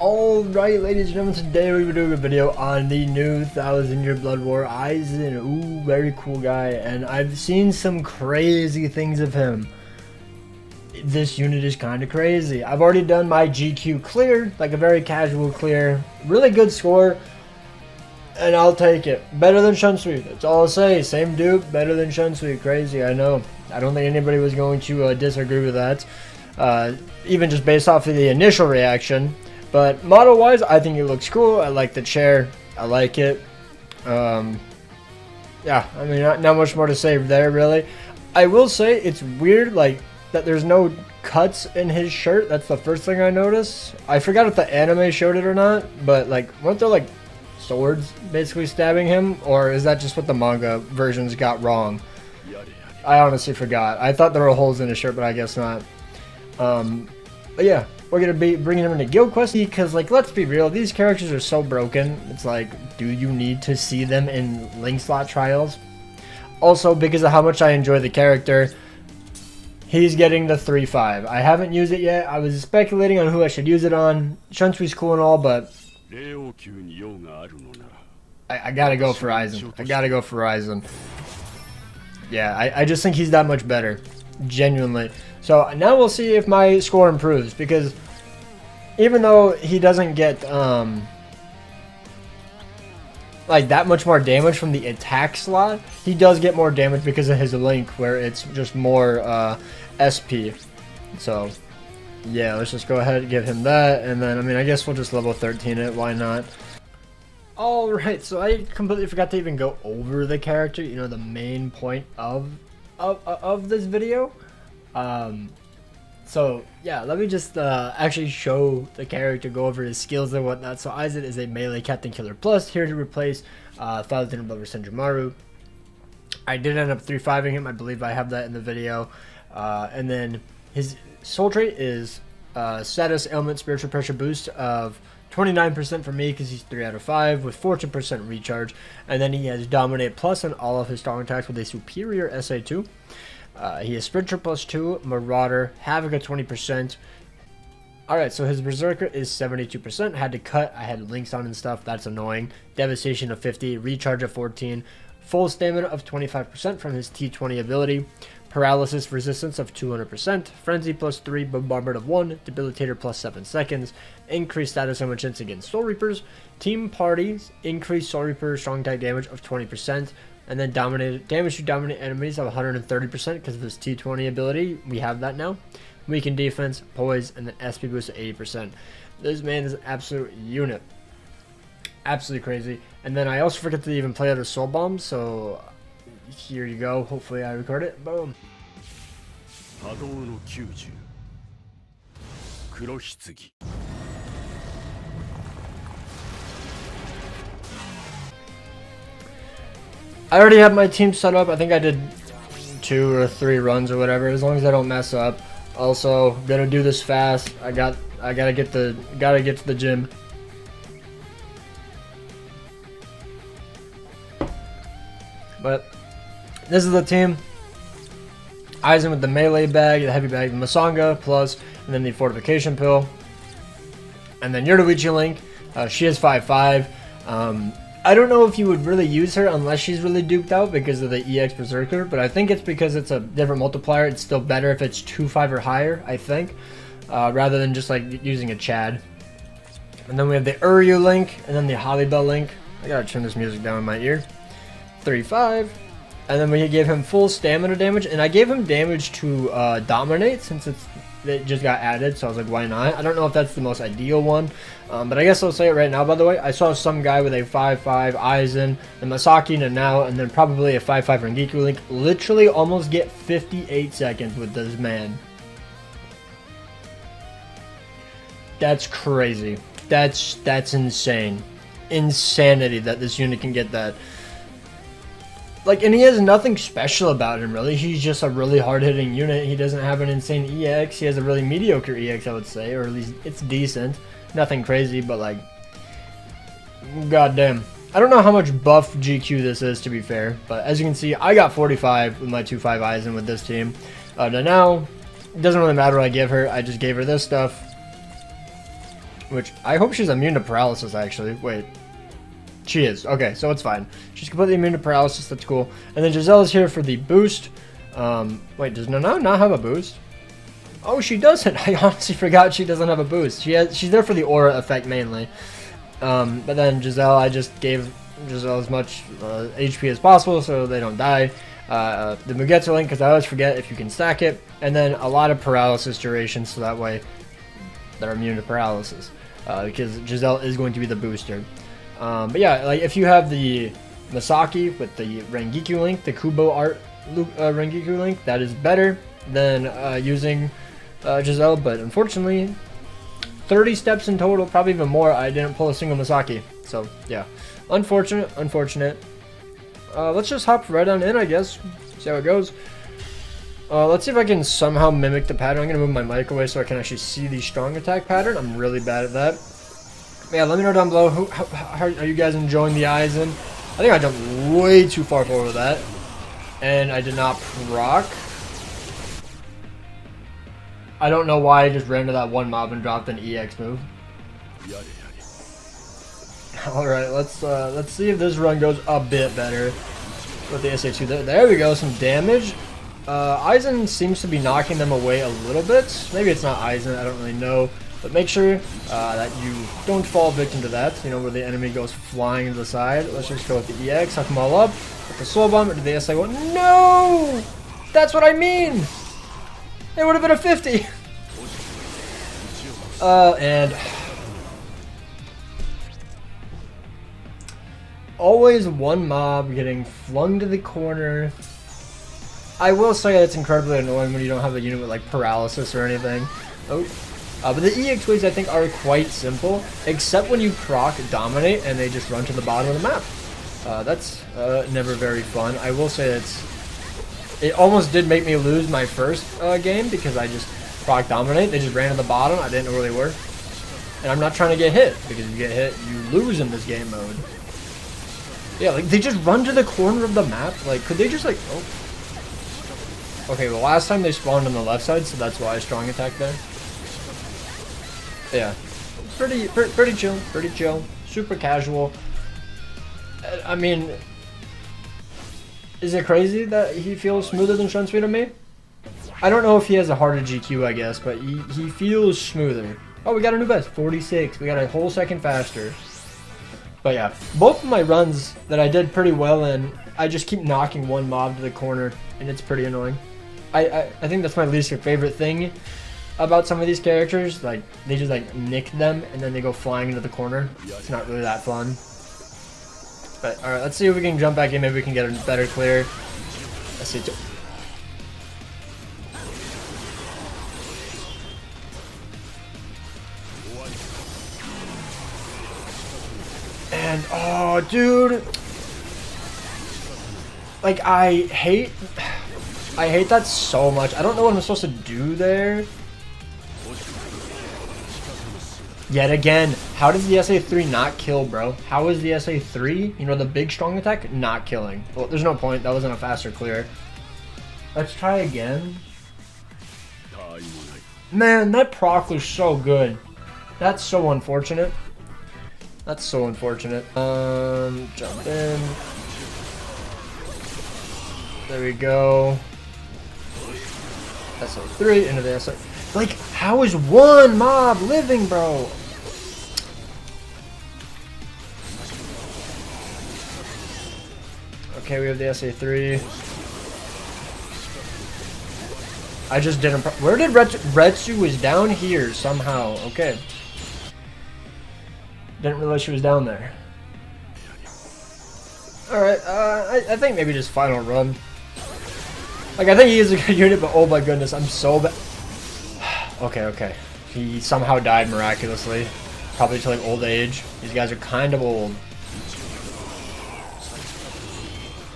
Alright, ladies and gentlemen, today we're doing a video on the new 1000-year Blood War AIZEN. Ooh, very cool guy, and I've seen some crazy things of him. This unit is kind of crazy. I've already done my GQ clear, like a very casual clear, really good score, and I'll take it. Better than Shunsui, that's all I'll say. Same dude, better than Shunsui. Crazy, I know. I don't think anybody was going to disagree with that, even just based off of the initial reaction. But model-wise, I think it looks cool. I like the chair. I like it. Yeah, I mean, not much more to say there, really. I will say it's weird, like, that there's no cuts in his shirt. That's the first thing I noticed. I forgot if the anime showed it or not, but, like, weren't there, like, swords basically stabbing him? Or is that just what the manga versions got wrong? I honestly forgot. I thought there were holes in his shirt, but I guess not. But yeah, we're going to be bringing him into Guild Quest because, like, let's be real, these characters are so broken. It's like, do you need to see them in link slot trials? Also, because of how much I enjoy the character, he's getting the 3-5. I haven't used it yet. I was speculating on who I should use it on. Shunsui's cool and all, but I gotta go for AIZEN. I gotta go for AIZEN. Yeah, I just think he's that much better. Genuinely. So now we'll see if my score improves, because even though he doesn't get like that much more damage from the attack slot, he does get more damage because of his link, where it's just more SP. So yeah, let's just go ahead and give him that, and then I mean, I guess we'll just level 13 it, why not? Alright, so I completely forgot to even go over the character, you know, the main point of this video. So yeah, let me just actually show the character, go over his skills and whatnot. So AIZEN is a melee Captain Killer Plus, here to replace 1000 Blood Senjumaru. I did end up 3-5ing him, I believe I have that in the video. And then his soul trait is status ailment spiritual pressure boost of 29% for me because he's 3 out of 5 with 14% recharge, and then he has Dominate Plus on all of his strong attacks with a superior SA2. He has Sprinter +2, Marauder, Havoc at 20%. Alright, so his Berserker is 72%. Had to cut, I had links on and stuff, that's annoying. Devastation of 50, Recharge of 14, full stamina of 25% from his T20 ability. Paralysis resistance of 200%, Frenzy +3, Bombardment of 1, Debilitator +7 seconds, increased status and chance against Soul Reapers, Team Parties, increased Soul Reaper strong attack damage of 20%, and then damage to dominant enemies of 130% because of his T20 ability. We have that now. Weaken defense, poise, and then SP boost of 80%. This man is an absolute unit. Absolutely crazy. And then I also forget to even play out a Soul Bomb, so here you go. Hopefully I record it. Boom. I already have my team set up. I think I did 2 or 3 runs or whatever, as long as I don't mess up. Also, gonna do this fast. I gotta get to the gym. But this is the team. AIZEN with the melee bag, the heavy bag, the Masanga plus, and then the fortification pill. And then Yoruichi Link. She is 5-5. I don't know if you would really use her unless she's really duped out because of the EX Berserker, but I think it's because it's a different multiplier. It's still better if it's 2-5 or higher, I think, rather than just like using a Chad. And then we have the Uryu Link, and then the Holly-Bell Link. I gotta turn this music down in my ear. 3-5. And then we gave him full stamina damage, and I gave him damage to Dominate since it just got added, so I was like, why not? I don't know if that's the most ideal one, but I guess I'll say it right now. By the way, I saw some guy with a 5-5 AIZEN, the Masaki Nanao, and then probably a 5-5 Rengiku Link literally almost get 58 seconds with this man. That's crazy. That's insane. Insanity that this unit can get that. Like, and he has nothing special about him, really. He's just a really hard-hitting unit. He doesn't have an insane EX. He has a really mediocre EX, I would say, or at least it's decent. Nothing crazy, but, like, goddamn. I don't know how much buff GQ this is, to be fair, but as you can see, I got 45 with my 2-5 AIZEN with this team. Now, it doesn't really matter what I give her. I just gave her this stuff. which I hope she's immune to paralysis, actually. Wait. She is. Okay, so it's fine. She's completely immune to paralysis. That's cool. And then Giselle is here for the boost. Wait, does Nana not have a boost? Oh, she doesn't. I honestly forgot she doesn't have a boost. She's there for the aura effect mainly. But then Giselle, I just gave Giselle as much HP as possible so they don't die. The Mugetsu link, because I always forget if you can stack it. And then a lot of paralysis duration, so that way they're immune to paralysis. Because Giselle is going to be the booster. But yeah, like if you have the Masaki with the Rengiku link, the Kubo art Rengiku link, that is better than using Giselle. But unfortunately, 30 steps in total, probably even more. I didn't pull a single Masaki. So yeah, unfortunate. Let's just hop right on in, I guess. See how it goes. Let's see if I can somehow mimic the pattern. I'm gonna move my mic away so I can actually see the strong attack pattern. I'm really bad at that. Yeah, let me know down below. How are you guys enjoying the AIZEN? I think I jumped way too far forward with that. And I did not proc. I don't know why I just ran to that one mob and dropped an EX move. Alright, let's see if this run goes a bit better with the SA2. There we go, some damage. AIZEN seems to be knocking them away a little bit. Maybe it's not AIZEN, I don't really know. But make sure that you don't fall victim to that, you know, where the enemy goes flying to the side. Let's just go with the EX, suck them all up. With the soul bomb into the SA1. No! That's what I mean! It would have been a 50! And... always one mob getting flung to the corner. I will say it's incredibly annoying when you don't have a unit with, like, paralysis or anything. Oh. But the EX waves I think are quite simple, except when you proc dominate and they just run to the bottom of the map. That's never very fun. I will say it almost did make me lose my first game because I just proc dominate. They just ran to the bottom. I didn't know where they were. And I'm not trying to get hit, because if you get hit, you lose in this game mode. Yeah, like they just run to the corner of the map. Like, could they just like, oh. Okay, well last time they spawned on the left side, so that's why I strong attack there. Yeah, pretty chill, super casual. I mean, is it crazy that he feels smoother than Shunsui to me? I don't know if he has a harder GQ, I guess, but he feels smoother. Oh, we got a new best, 46. We got a whole second faster. But yeah, both of my runs that I did pretty well in, I just keep knocking one mob to the corner, and it's pretty annoying. I think that's my least favorite thing about some of these characters. Like, they just like nick them and then they go flying into the corner. It's not really that fun. But alright, let's see if we can jump back in. Maybe we can get a better clear. Let's see. And oh dude, like I hate that so much. I don't know what I'm supposed to do there. Yet again, how does the SA3 not kill, bro? How is the SA3, you know, the big strong attack, not killing? Well, there's no point. That wasn't a faster clear. Let's try again. Man, that proc was so good. That's so unfortunate. That's so unfortunate. Jump in. There we go. SA3 into the SA. Like, how is one mob living, bro? Okay, we have the SA3. I just didn't. Where did Retsu was down here somehow? Okay. Didn't realize she was down there. Alright, I think maybe just final run. Like, I think he is a good unit, but oh my goodness, I'm so bad. Okay. He somehow died miraculously. Probably to like old age. These guys are kind of old.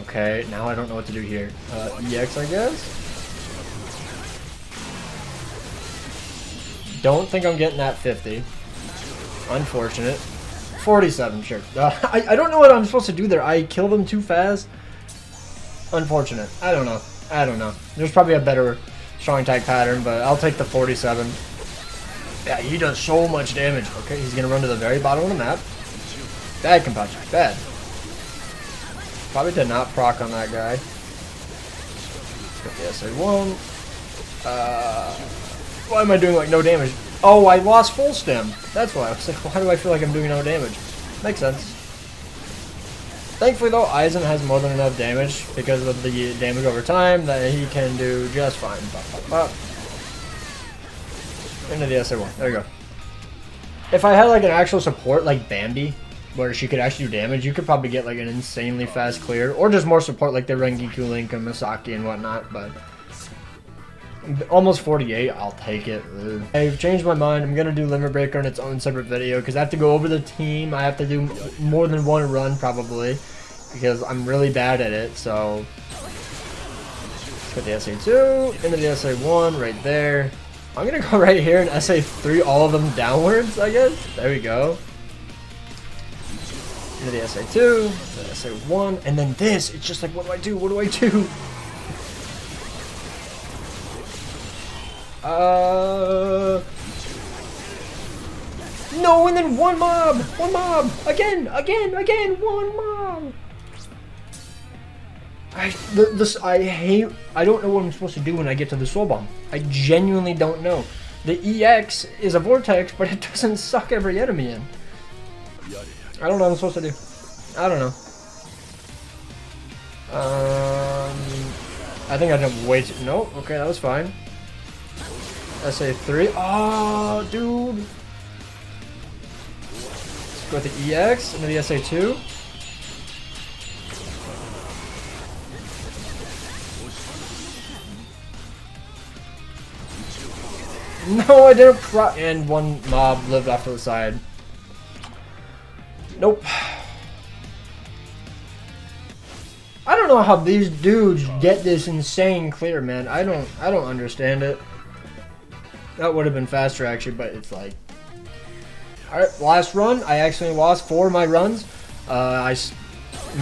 Okay, now I don't know what to do here. EX, I guess? Don't think I'm getting that 50. Unfortunate. 47, sure. I don't know what I'm supposed to do there. I kill them too fast. Unfortunate. I don't know. There's probably a better strong attack pattern, but I'll take the 47. Yeah, he does so much damage. Okay, he's gonna run to the very bottom of the map. Bad Kenpachi, bad. Probably did not proc on that guy. Yes, I won. Why am I doing like no damage? Oh, I lost full stem. That's why. I was like, why do I feel like I'm doing no damage? Makes sense. Thankfully though, AIZEN has more than enough damage because of the damage over time that he can do just fine. Into the SA1. There you go. If I had like an actual support like Bambi, where she could actually do damage, you could probably get like an insanely fast clear, or just more support like the Rengiku Link and Misaki and whatnot, but almost 48, I'll take it. Ugh. I've changed my mind. I'm gonna do Limit Breaker in its own separate video because I have to go over the team. I have to do more than one run probably because I'm really bad at it. So let's put the SA2 into the SA1 right there. I'm gonna go right here and SA3 all of them downwards, I guess. There we go. Into the SA2, the SA1, and then this. It's just like, what do I do? What do I do? No, and then one mob, again, one mob. I don't know what I'm supposed to do when I get to the soul bomb. I genuinely don't know. The EX is a vortex, but it doesn't suck every enemy in. I don't know what I'm supposed to do. I don't know. I think I jumped way too. No, okay, that was fine. SA3. Oh, dude. Let's go with the EX into the SA2. No, I didn't and one mob lived off to the side. Nope. I don't know how these dudes get this insane clear, man. I don't understand it. That would have been faster actually, but it's like, alright, last run. I actually lost 4 of my runs. I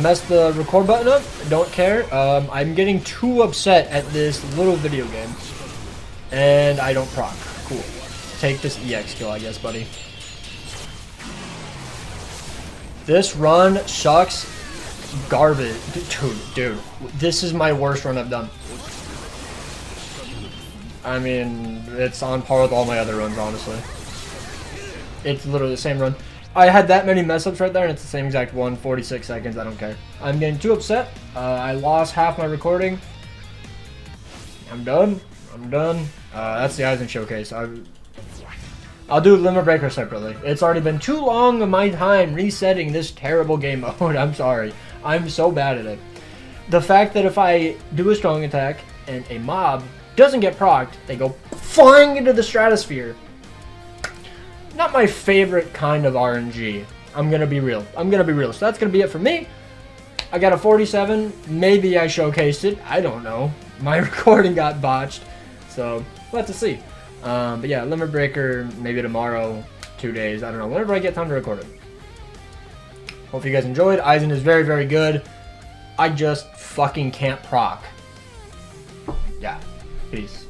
messed the record button up. Don't care. I'm getting too upset at this little video game. And I don't proc. Cool. Take this EX kill, I guess, buddy. This run sucks. Garbage. Dude. This is my worst run I've done. I mean, it's on par with all my other runs, honestly. It's literally the same run. I had that many mess-ups right there, and it's the same exact one. 46 seconds, I don't care. I'm getting too upset. I lost half my recording. I'm done. That's the AIZEN showcase. I'll do Limit Breaker separately. It's already been too long of my time resetting this terrible game mode. I'm sorry. I'm so bad at it. The fact that if I do a strong attack and a mob doesn't get procced, they go flying into the stratosphere. Not my favorite kind of RNG. I'm gonna be real. So that's gonna be it for me. I got a 47. Maybe I showcased it. I don't know. My recording got botched. So we'll have to see. But yeah, Limit Breaker maybe tomorrow, 2 days. I don't know. Whenever I get time to record it. Hope you guys enjoyed. AIZEN is very, very good. I just fucking can't proc. Yeah. Peace.